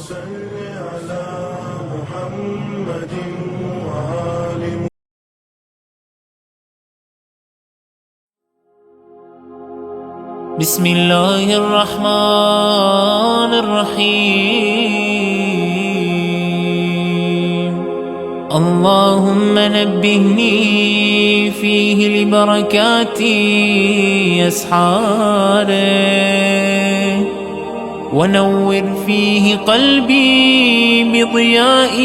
صل على محمد وآل بسم الله الرحمن الرحيم اللهم نبهني فيه لبركات أسحاره ونور فيه قلبي بضياء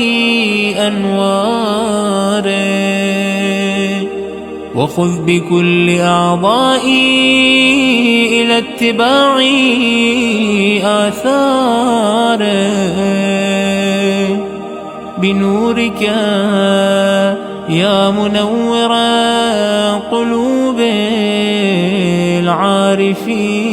أنواره وخذ بكل أعضائي إلى اتباع آثاره بنورك يا منور قلوب العارفين.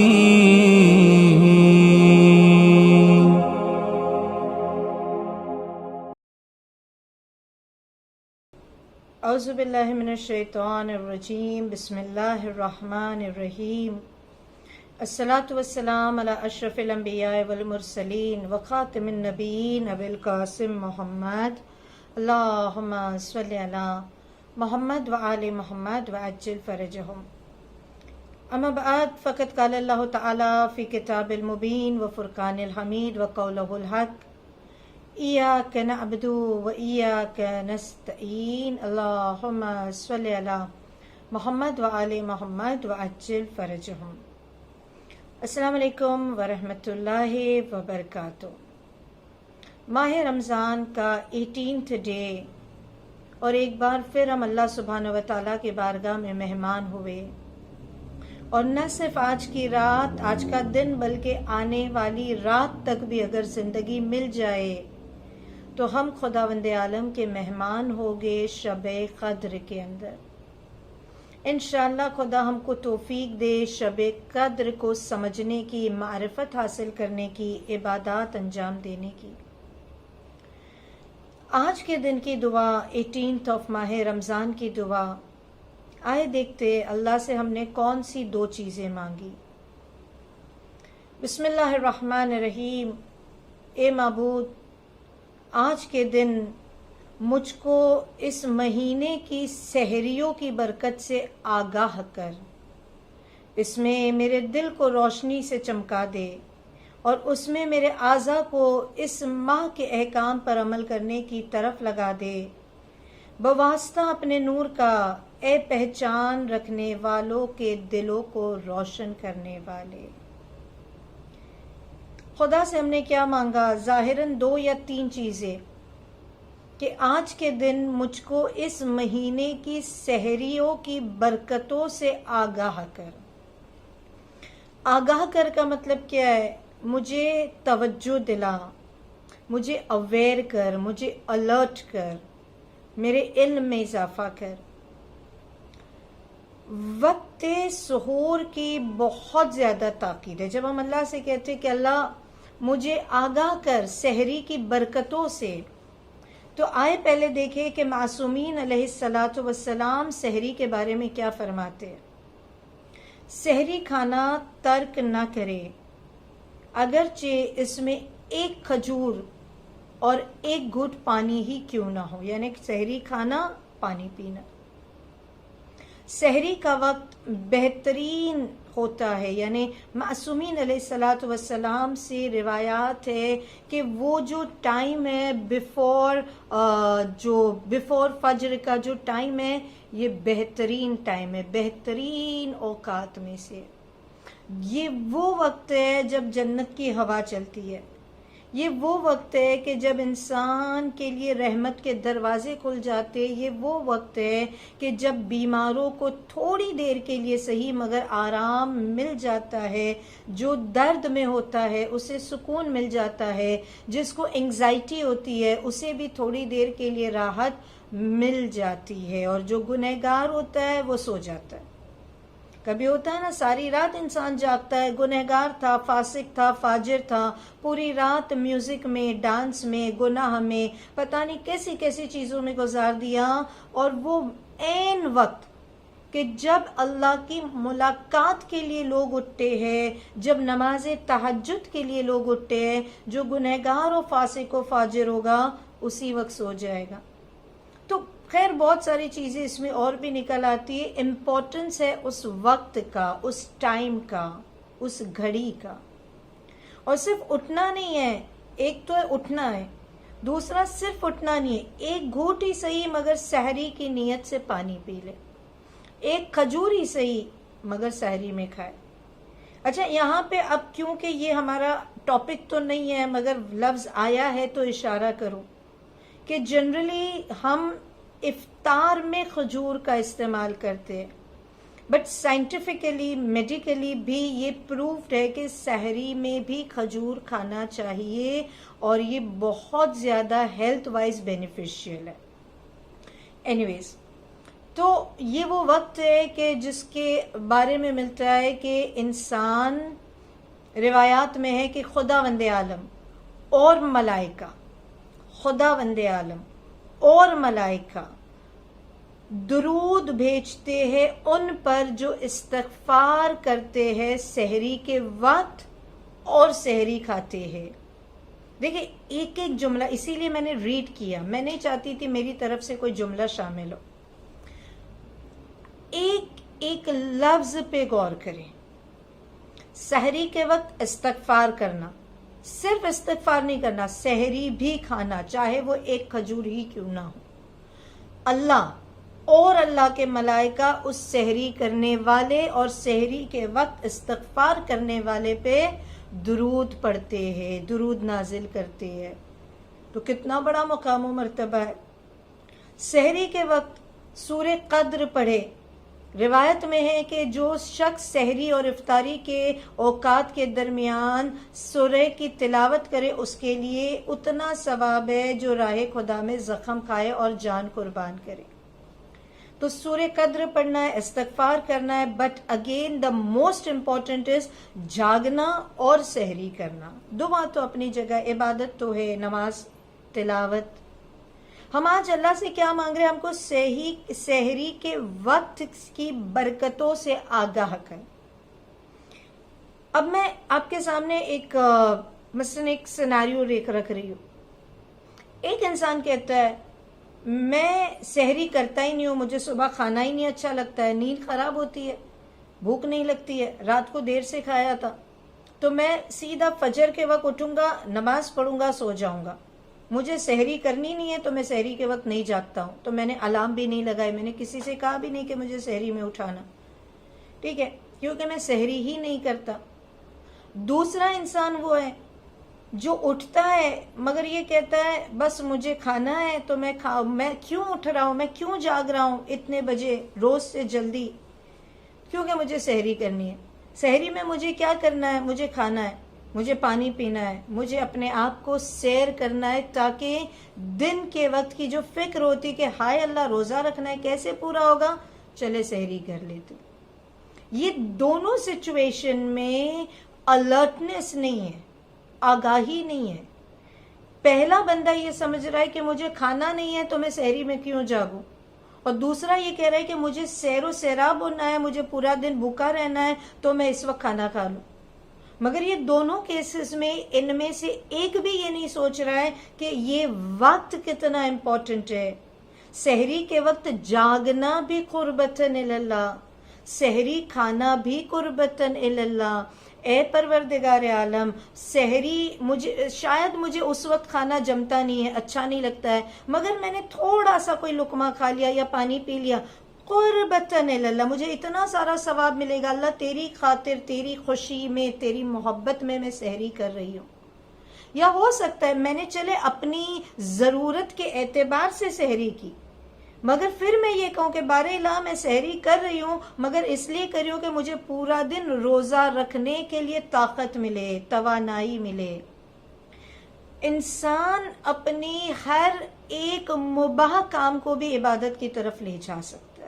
اعوذ باللہ من الشیطان الرجیم. بسم اللہ الرحمن الرحیم. الصلاۃ والسلام علی اشرف الانبیاء والمرسلین وخاتم النبیین ابی القاسم محمد. اللہم صلی علی محمد وآل محمد وعجل فرجہم. اما بعد فقد قال اللہ تعالی فی کتاب المبین وفرقان الحمید وقولہ الحق ایاک نعبد و ایاک نستعین. اللہم صلی علی محمد وآل محمد وعجل فرجہم. السلام علیکم ورحمۃ اللہ وبرکاتہ. ماہ رمضان کا 18th ڈے، اور ایک بار پھر ہم اللہ سبحانہ و تعالیٰ کی بارگاہ میں مہمان ہوئے، اور نہ صرف آج کی رات، آج کا دن، بلکہ آنے والی رات تک بھی اگر زندگی مل جائے تو ہم خداوند عالم کے مہمان ہوگے شب قدر کے اندر. انشاءاللہ خدا ہم کو توفیق دے شب قدر کو سمجھنے کی، معرفت حاصل کرنے کی، عبادات انجام دینے کی. آج کے دن کی دعا، 18th آف ماہ رمضان کی دعا. آئے دیکھتے اللہ سے ہم نے کون سی 2 چیزیں مانگی. بسم اللہ الرحمن الرحیم. اے معبود، آج کے دن مجھ کو اس مہینے کی سحریوں کی برکت سے آگاہ کر، اس میں میرے دل کو روشنی سے چمکا دے، اور اس میں میرے اعضاء کو اس ماہ کے احکام پر عمل کرنے کی طرف لگا دے، بواسطہ اپنے نور کا، اے پہچان رکھنے والوں کے دلوں کو روشن کرنے والے. خدا سے ہم نے کیا مانگا؟ ظاہراً 2 یا 3 چیزیں، کہ آج کے دن مجھ کو اس مہینے کی سحریوں کی برکتوں سے آگاہ کر. آگاہ کر کا مطلب کیا ہے؟ مجھے توجہ دلا، مجھے اویئر کر، مجھے الرٹ کر، میرے علم میں اضافہ کر. وقت سحور کی بہت زیادہ تاکید ہے. جب ہم اللہ سے کہتے کہ اللہ مجھے آگاہ کر سحری کی برکتوں سے، تو آئے پہلے دیکھیں کہ معصومین علیہ الصلاۃ والسلام سحری کے بارے میں کیا فرماتے ہیں. سحری کھانا ترک نہ کرے، اگرچہ اس میں 1 کھجور اور 1 گھٹ پانی ہی کیوں نہ ہو. یعنی سحری کھانا، پانی پینا. سحری کا وقت بہترین ہوتا ہے. یعنی معصومین علیہ الصلاۃ والسلام سے روایات ہے کہ وہ جو ٹائم ہے بیفور فجر کا جو ٹائم ہے، یہ بہترین ٹائم ہے، بہترین اوقات میں سے. یہ وہ وقت ہے جب جنت کی ہوا چلتی ہے. یہ وہ وقت ہے کہ جب انسان کے لیے رحمت کے دروازے کھل جاتے. یہ وہ وقت ہے کہ جب بیماروں کو تھوڑی دیر کے لیے صحیح مگر آرام مل جاتا ہے، جو درد میں ہوتا ہے اسے سکون مل جاتا ہے، جس کو انگزائٹی ہوتی ہے اسے بھی تھوڑی دیر کے لیے راحت مل جاتی ہے، اور جو گنہگار ہوتا ہے وہ سو جاتا ہے. کبھی ہوتا ہے نا، ساری رات انسان جاگتا ہے، گنہگار تھا، فاسق تھا، فاجر تھا، پوری رات میوزک میں، ڈانس میں، گناہ میں، پتہ نہیں کیسی کیسی چیزوں میں گزار دیا، اور وہ عین وقت کہ جب اللہ کی ملاقات کے لیے لوگ اٹھتے ہیں، جب نماز تہجد کے لیے لوگ اٹھتے ہیں، جو گنہگار و فاسق و فاجر ہوگا اسی وقت سو جائے گا. تو خیر بہت ساری چیزیں اس میں اور بھی نکل آتی ہے. امپورٹنس ہے اس وقت کا، اس ٹائم کا، اس گھڑی کا. اور صرف اٹھنا نہیں ہے، ایک تو اٹھنا ہے، دوسرا صرف اٹھنا نہیں ہے، ایک گھونٹ ہی صحیح مگر سحری کی نیت سے پانی پی لے، ایک کھجور ہی صحیح مگر سحری میں کھائے. اچھا یہاں پہ اب کیونکہ یہ ہمارا ٹاپک تو نہیں ہے مگر لفظ آیا ہے تو اشارہ کروں کہ جنرلی ہم افطار میں کھجور کا استعمال کرتے ہیں، بٹ سائنٹیفکلی میڈیکلی بھی یہ پروفڈ ہے کہ سحری میں بھی کھجور کھانا چاہیے اور یہ بہت زیادہ ہیلتھ وائز بینیفیشیل ہے. اینی ویز، تو یہ وہ وقت ہے کہ جس کے بارے میں ملتا ہے کہ انسان، روایات میں ہے کہ خداوند عالم اور ملائکہ، خداوند عالم اور ملائکہ درود بھیجتے ہیں ان پر جو استغفار کرتے ہیں سحری کے وقت اور سحری کھاتے ہیں. دیکھیں ایک ایک جملہ، اسی لیے میں نے ریڈ کیا، میں نہیں چاہتی تھی میری طرف سے کوئی جملہ شامل ہو. ایک ایک لفظ پہ غور کریں. سحری کے وقت استغفار کرنا، صرف استغفار نہیں کرنا، سحری بھی کھانا چاہے وہ ایک کھجور ہی کیوں نہ ہو. اللہ اور اللہ کے ملائکہ اس سحری کرنے والے اور سحری کے وقت استغفار کرنے والے پہ درود پڑھتے ہیں، درود نازل کرتے ہیں. تو کتنا بڑا مقام و مرتبہ ہے. سحری کے وقت سورہ قدر پڑھے. روایت میں ہے کہ جو شخص سحری اور افطاری کے اوقات کے درمیان سورہ کی تلاوت کرے اس کے لیے اتنا ثواب ہے جو راہ خدا میں زخم کھائے اور جان قربان کرے. تو سورہ قدر پڑھنا ہے، استغفار کرنا ہے، but again the most important is جاگنا اور سحری کرنا. دعا تو اپنی جگہ، عبادت تو ہے، نماز، تلاوت. ہم آج اللہ سے کیا مانگ رہے ہیں؟ ہم کو سحری کے وقت کی برکتوں سے آگاہ کریں. اب میں آپ کے سامنے ایک مثلا ایک سیناریو رکھ رہی ہوں. ایک انسان کہتا ہے میں سحری کرتا ہی نہیں ہوں، مجھے صبح کھانا ہی نہیں اچھا لگتا ہے، نیند خراب ہوتی ہے، بھوک نہیں لگتی ہے، رات کو دیر سے کھایا تھا، تو میں سیدھا فجر کے وقت اٹھوں گا، نماز پڑھوں گا، سو جاؤں گا. مجھے سحری کرنی نہیں ہے تو میں سحری کے وقت نہیں جاگتا ہوں. تو میں نے الارم بھی نہیں لگائے، میں نے کسی سے کہا بھی نہیں کہ مجھے سحری میں اٹھانا، ٹھیک ہے، کیونکہ میں سحری ہی نہیں کرتا. دوسرا انسان وہ ہے جو اٹھتا ہے مگر یہ کہتا ہے بس مجھے کھانا ہے تو میں کیوں اٹھ رہا ہوں، میں کیوں جاگ رہا ہوں اتنے بجے روز سے جلدی، کیونکہ مجھے سحری کرنی ہے. سحری میں مجھے کیا کرنا ہے؟ مجھے کھانا ہے، مجھے پانی پینا ہے، مجھے اپنے آپ کو سیر کرنا ہے تاکہ دن کے وقت کی جو فکر ہوتی کہ ہائے اللہ روزہ رکھنا ہے کیسے پورا ہوگا، چلے سحری کر لیتے. یہ دونوں سچویشن میں الرٹنس نہیں ہے، آگاہی نہیں ہے. پہلا بندہ یہ سمجھ رہا ہے کہ مجھے کھانا نہیں ہے تو میں سحری میں کیوں جاگوں، اور دوسرا یہ کہہ رہا ہے کہ مجھے سیر و سیراب ہونا ہے، مجھے پورا دن بھوکا رہنا ہے تو میں اس وقت کھانا کھا لوں. مگر یہ دونوں کیسز میں ان میں سے ایک بھی یہ نہیں سوچ رہا ہے کہ یہ وقت کتنا امپورٹنٹ ہے. سحری کے وقت جاگنا بھی قربتاً اللہ، سحری کھانا بھی قربتاً اللہ. اے پروردگار عالم، سحری شاید مجھے اس وقت کھانا جمتا نہیں ہے، اچھا نہیں لگتا ہے، مگر میں نے تھوڑا سا کوئی لقمہ کھا لیا یا پانی پی لیا، قربتاً اللہ، مجھے اتنا سارا ثواب ملے گا. اللہ تیری خاطر، تیری خوشی میں، تیری محبت میں سحری کر رہی ہوں. یا ہو سکتا ہے میں نے چلے اپنی ضرورت کے اعتبار سے سحری کی، مگر پھر میں یہ کہوں کہ بارے اللہ میں سحری کر رہی ہوں مگر اس لیے کر رہی ہوں کہ مجھے پورا دن روزہ رکھنے کے لیے طاقت ملے، توانائی ملے. انسان اپنی ہر ایک مباح کام کو بھی عبادت کی طرف لے جا سکتا ہے.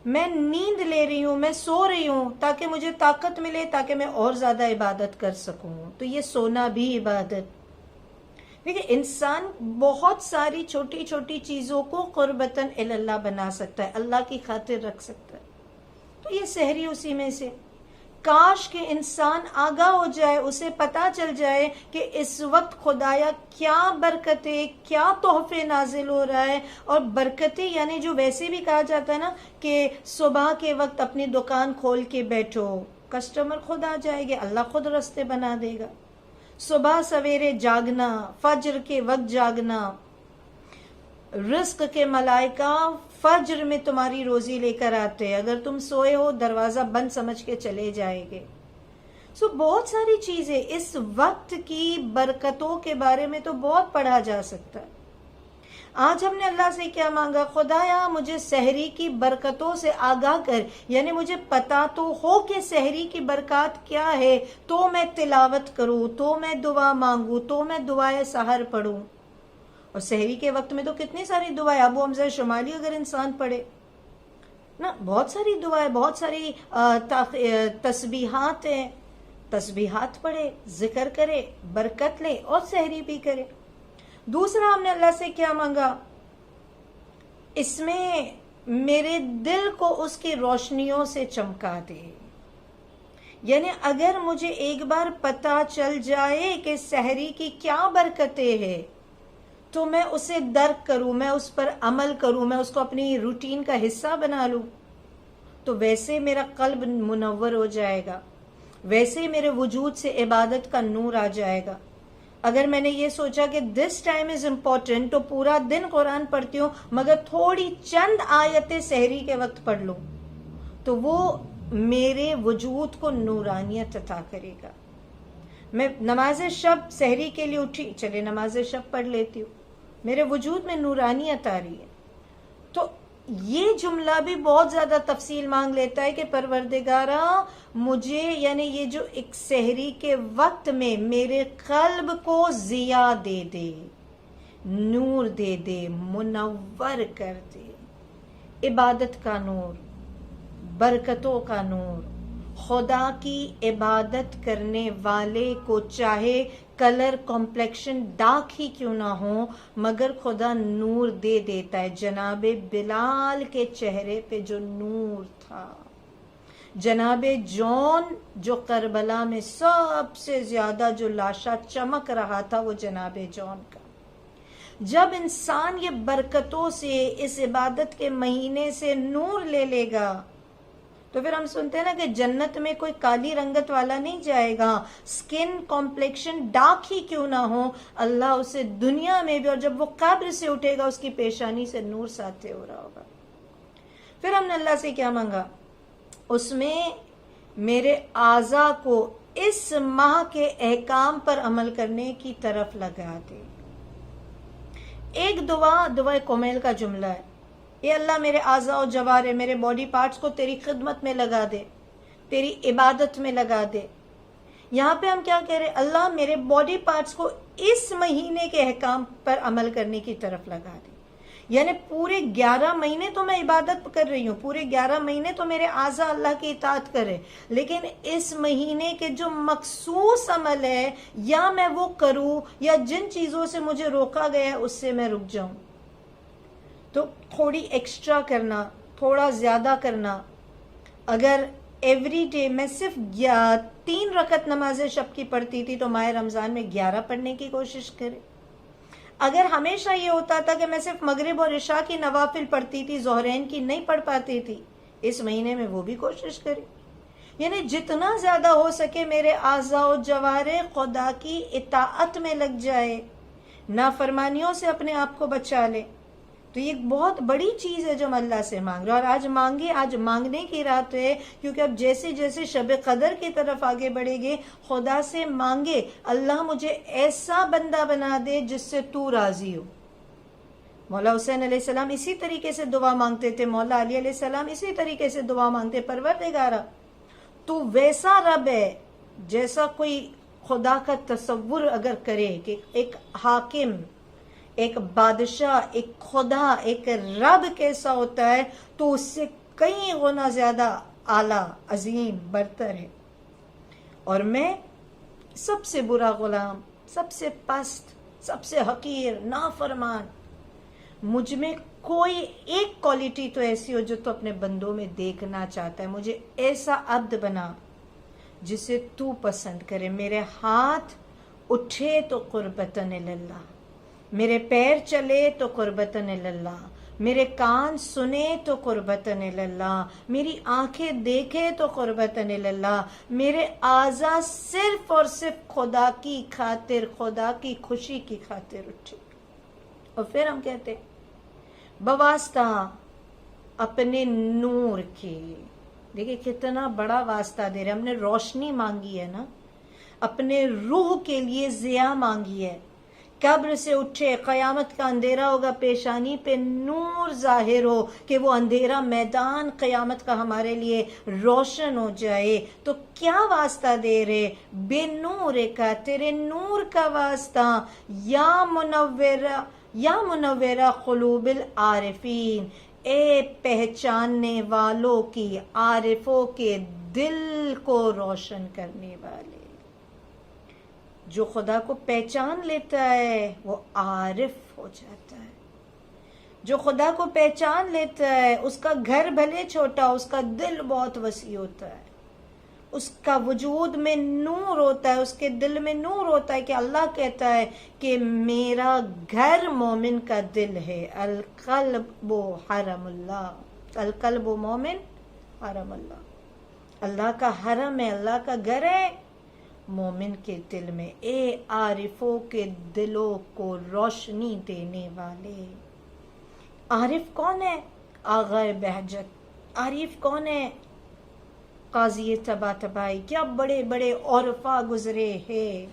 میں نیند لے رہی ہوں، میں سو رہی ہوں تاکہ مجھے طاقت ملے، تاکہ میں اور زیادہ عبادت کر سکوں، تو یہ سونا بھی عبادت. دیکھیں انسان بہت ساری چھوٹی چھوٹی چیزوں کو قربتاً اللہ بنا سکتا ہے، اللہ کی خاطر رکھ سکتا ہے. تو یہ سحری اسی میں سے. کاش کہ انسان آگاہ ہو جائے، اسے پتا چل جائے کہ اس وقت خدایا کیا برکتیں، کیا تحفے نازل ہو رہا ہے. اور برکتیں یعنی جو ویسے بھی کہا جاتا ہے نا کہ صبح کے وقت اپنی دکان کھول کے بیٹھو، کسٹمر خود آ جائے گے، اللہ خود راستے بنا دے گا. صبح سویرے جاگنا، فجر کے وقت جاگنا، رزق کے ملائکہ فجر میں تمہاری روزی لے کر آتے، اگر تم سوئے ہو دروازہ بند سمجھ کے چلے جائے گے. بہت ساری چیزیں اس وقت کی برکتوں کے بارے میں تو بہت پڑھا جا سکتا ہے. آج ہم نے اللہ سے کیا مانگا؟ خدایا مجھے سحری کی برکتوں سے آگاہ کر، یعنی مجھے پتا تو ہو کہ سحری کی برکات کیا ہے، تو میں تلاوت کروں، تو میں دعا مانگوں، تو میں دعائے سحر پڑھوں. اور سحری کے وقت میں تو کتنی ساری دعائیں ابو حمزہ شمالی اگر انسان پڑھے نا، بہت ساری دعائیں، بہت ساری تسبیحات ہیں، تسبیحات پڑھے، ذکر کرے، برکت لے اور سحری بھی کرے. دوسرا ہم نے اللہ سے کیا مانگا؟ اس میں میرے دل کو اس کی روشنیوں سے چمکا دے. یعنی اگر مجھے ایک بار پتا چل جائے کہ سحری کی کیا برکتیں ہیں تو میں اسے درک کروں، میں اس پر عمل کروں، میں اس کو اپنی روٹین کا حصہ بنا لوں. تو ویسے میرا قلب منور ہو جائے گا، ویسے میرے وجود سے عبادت کا نور آ جائے گا. اگر میں نے یہ سوچا کہ دس ٹائم از امپورٹنٹ تو پورا دن قرآن پڑھتی ہوں مگر تھوڑی چند آیتیں سحری کے وقت پڑھ لوں، تو وہ میرے وجود کو نورانیت عطا کرے گا. میں نماز شب سحری کے لیے اٹھی، چلے نماز شب پڑھ لیتی ہوں، میرے وجود میں نورانیت آ رہی ہے. تو یہ جملہ بھی بہت زیادہ تفصیل مانگ لیتا ہے کہ پروردگارا مجھے یعنی یہ جو ایک سحری کے وقت میں میرے قلب کو ضیا دے دے، نور دے دے، منور کر دے، عبادت کا نور، برکتوں کا نور. خدا کی عبادت کرنے والے کو چاہے کلر کمپلیکشن ڈارک ہی کیوں نہ ہو مگر خدا نور دے دیتا ہے. جناب بلال کے چہرے پہ جو نور تھا، جناب جون جو کربلا میں سب سے زیادہ جو لاشا چمک رہا تھا وہ جناب جون کا. جب انسان یہ برکتوں سے اس عبادت کے مہینے سے نور لے لے گا تو پھر ہم سنتے ہیں نا کہ جنت میں کوئی کالی رنگت والا نہیں جائے گا، سکن کمپلیکشن ڈارک ہی کیوں نہ ہو، اللہ اسے دنیا میں بھی اور جب وہ قبر سے اٹھے گا اس کی پیشانی سے نور ساطع ہو رہا ہوگا. پھر ہم نے اللہ سے کیا مانگا؟ اس میں میرے اعضاء کو اس ماہ کے احکام پر عمل کرنے کی طرف لگا دے. ایک دعا کمیل کا جملہ ہے، اے اللہ میرے اعضاء و جوارح، میرے باڈی پارٹس کو تیری خدمت میں لگا دے، تیری عبادت میں لگا دے. یہاں پہ ہم کیا کہہ رہے؟ اللہ میرے باڈی پارٹس کو اس مہینے کے احکام پر عمل کرنے کی طرف لگا دے. یعنی پورے 11 مہینے تو میں عبادت کر رہی ہوں، پورے 11 مہینے تو میرے اعضاء اللہ کی اطاعت کرے، لیکن اس مہینے کے جو مخصوص عمل ہے یا میں وہ کروں یا جن چیزوں سے مجھے روکا گیا ہے اس سے میں رک جاؤں. تو تھوڑی ایکسٹرا کرنا، تھوڑا زیادہ کرنا. اگر ایوری ڈے میں صرف 3 رکعت نماز شب کی پڑھتی تھی تو ماہ رمضان میں 11 پڑھنے کی کوشش کرے. اگر ہمیشہ یہ ہوتا تھا کہ میں صرف مغرب اور عشاء کی نوافل پڑھتی تھی، ظہرین کی نہیں پڑھ پاتی تھی، اس مہینے میں وہ بھی کوشش کرے. یعنی جتنا زیادہ ہو سکے میرے اعضاء و جوارح خدا کی اطاعت میں لگ جائے، نافرمانیوں سے اپنے آپ کو بچا لے. تو یہ بہت بڑی چیز ہے جو ہم اللہ سے مانگ رہے ہیں. اور آج مانگنے کی رات ہے، کیونکہ اب جیسے جیسے شب قدر کی طرف آگے بڑھے گے خدا سے مانگے اللہ مجھے ایسا بندہ بنا دے جس سے تو راضی ہو. مولا حسین علیہ السلام اسی طریقے سے دعا مانگتے تھے، مولا علی علیہ السلام اسی طریقے سے دعا مانگتے، پروردگارا تو ویسا رب ہے جیسا کوئی خدا کا تصور اگر کرے کہ ایک حاکم، ایک بادشاہ، ایک خدا، ایک رب کیسا ہوتا ہے تو اس سے کئی گنا زیادہ اعلیٰ، عظیم، برتر ہے. اور میں سب سے برا غلام، سب سے پست، سب سے حقیر، نافرمان. مجھ میں کوئی ایک کوالٹی تو ایسی ہو جو تو اپنے بندوں میں دیکھنا چاہتا ہے. مجھے ایسا عبد بنا جسے تو پسند کرے. میرے ہاتھ اٹھے تو قربتاً اللہ، میرے پیر چلے تو قربتاً اللہ، میرے کان سنے تو قربتاً اللہ، میری آنکھیں دیکھے تو قربتاً اللہ، میرے اعضاء صرف اور صرف خدا کی خاطر، خدا کی خوشی کی خاطر اٹھے. اور پھر ہم کہتے بواسطہ اپنے نور کے. دیکھیں کتنا بڑا واسطہ دے رہے. ہم نے روشنی مانگی ہے نا، اپنے روح کے لیے ضیاء مانگی ہے. قبر سے اٹھے، قیامت کا اندھیرا ہوگا پیشانی پہ، نور ظاہر ہو کہ وہ اندھیرا میدان قیامت کا ہمارے لیے روشن ہو جائے. تو کیا واسطہ دے رہے؟ بے نور کا، تیرے نور کا واسطہ. یا منورہ قلوب العارفین، اے پہچاننے والوں کی، عارفوں کے دل کو روشن کرنے والے. جو خدا کو پہچان لیتا ہے وہ عارف ہو جاتا ہے. جو خدا کو پہچان لیتا ہے اس کا گھر بھلے چھوٹا، اس کا دل بہت وسیع ہوتا ہے. اس کا وجود میں نور ہوتا ہے، اس کے دل میں نور ہوتا ہے کہ اللہ کہتا ہے کہ میرا گھر مومن کا دل ہے. القلب حرم اللہ، القلب مومن حرم اللہ. اللہ کا حرم ہے، اللہ کا گھر ہے مومن کے دل میں. اے عارفوں کے دلوں کو روشنی دینے والے. عارف کون ہے؟ آغا بہجت. عارف کون ہے؟ قاضی طباطبائی. کیا بڑے بڑے عرفا گزرے ہیں.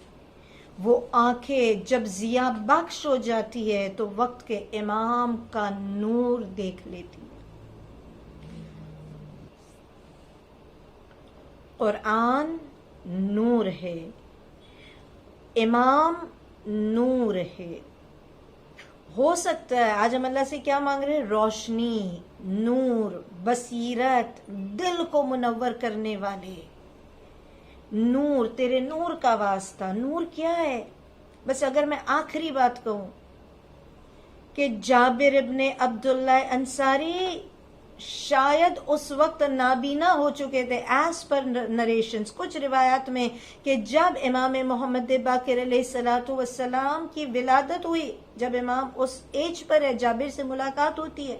وہ آنکھیں جب ضیاء بخش ہو جاتی ہے تو وقت کے امام کا نور دیکھ لیتی ہے. قرآن نور ہے، امام نور ہے. ہو سکتا ہے آج ہم اللہ سے کیا مانگ رہے ہیں؟ روشنی، نور، بصیرت، دل کو منور کرنے والے. نور، تیرے نور کا واسطہ. نور کیا ہے؟ بس اگر میں آخری بات کہوں کہ جابر ابن عبداللہ انصاری شاید اس وقت نابینا ہو چکے تھے ایز پر نریشنز، کچھ روایات میں، کہ جب امام محمد باقر علیہ السلام کی ولادت ہوئی، جب امام اس ایج پر ہے، جابر سے ملاقات ہوتی ہے.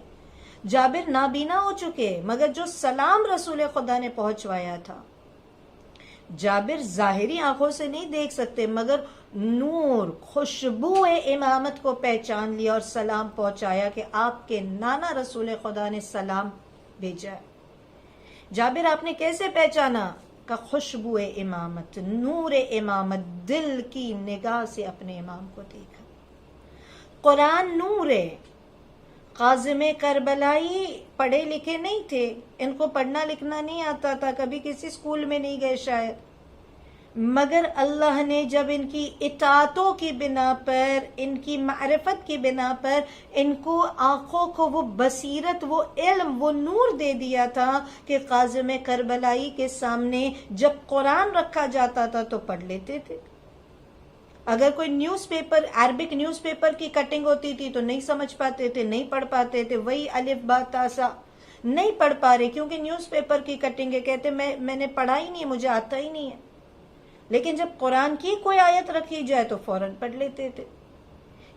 جابر نابینا ہو چکے مگر جو سلام رسول خدا نے پہنچوایا تھا، جابر ظاہری آنکھوں سے نہیں دیکھ سکتے مگر نور، خوشبو امامت کو پہچان لیا اور سلام پہنچایا کہ آپ کے نانا رسول خدا نے سلام بھیجا. جابر آپ نے کیسے پہچانا؟ کہ خوشبو امامت، نور امامت، دل کی نگاہ سے اپنے امام کو دیکھا. قرآن نور ہے. قاسم کربلائی پڑھے لکھے نہیں تھے، ان کو پڑھنا لکھنا نہیں آتا تھا، کبھی کسی اسکول میں نہیں گئے شاید، مگر اللہ نے جب ان کی اطاعتوں کی بنا پر، ان کی معرفت کی بنا پر ان کو آنکھوں کو وہ بصیرت، وہ علم، وہ نور دے دیا تھا کہ قاسم کربلائی کے سامنے جب قرآن رکھا جاتا تھا تو پڑھ لیتے تھے. اگر کوئی news paper, Arabic news paper کی کٹنگ ہوتی تھی تو نہیں سمجھ پاتے تھے، نہیں پڑھ پاتے تھے. وہی الف با تا سا نہیں پڑھ پا رہے کیونکہ نیوز پیپر کی کٹنگ ہے. کہتے میں نے پڑھا ہی نہیں، مجھے آتا ہی نہیں ہے. لیکن جب قرآن کی کوئی آیت رکھی جائے تو فوراً پڑھ لیتے تھے.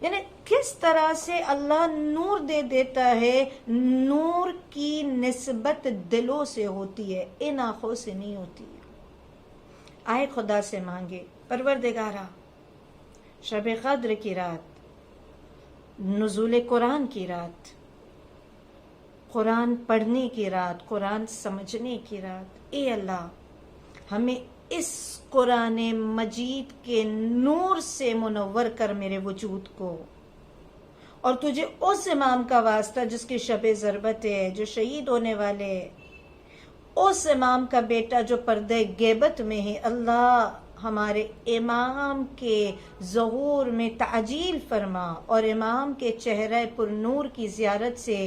یعنی کس طرح سے اللہ نور دے دیتا ہے. نور کی نسبت دلوں سے ہوتی ہے، ان آنکھوں سے نہیں ہوتی ہے. آئے خدا سے مانگے، پروردگارا شب قدر کی رات، نزول قرآن کی رات، قرآن پڑھنے کی رات، قرآن سمجھنے کی رات، اے اللہ ہمیں اس قرآن مجید کے نور سے منور کر میرے وجود کو، اور تجھے اس امام کا واسطہ جس کی شب ضربت ہے، جو شہید ہونے والے، اس امام کا بیٹا جو پردہ غیبت میں ہے. اللہ ہمارے امام کے ظہور میں تعجیل فرما اور امام کے چہرہ پر نور کی زیارت سے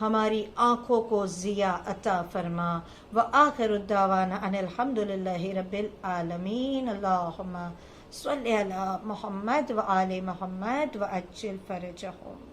ہماری آنکھوں کو ضیاء عطا فرما. وآخر الدعوانا ان الحمد للہ رب العالمین. اللہم صلی علی محمد و آل محمد و عجل فرجہم.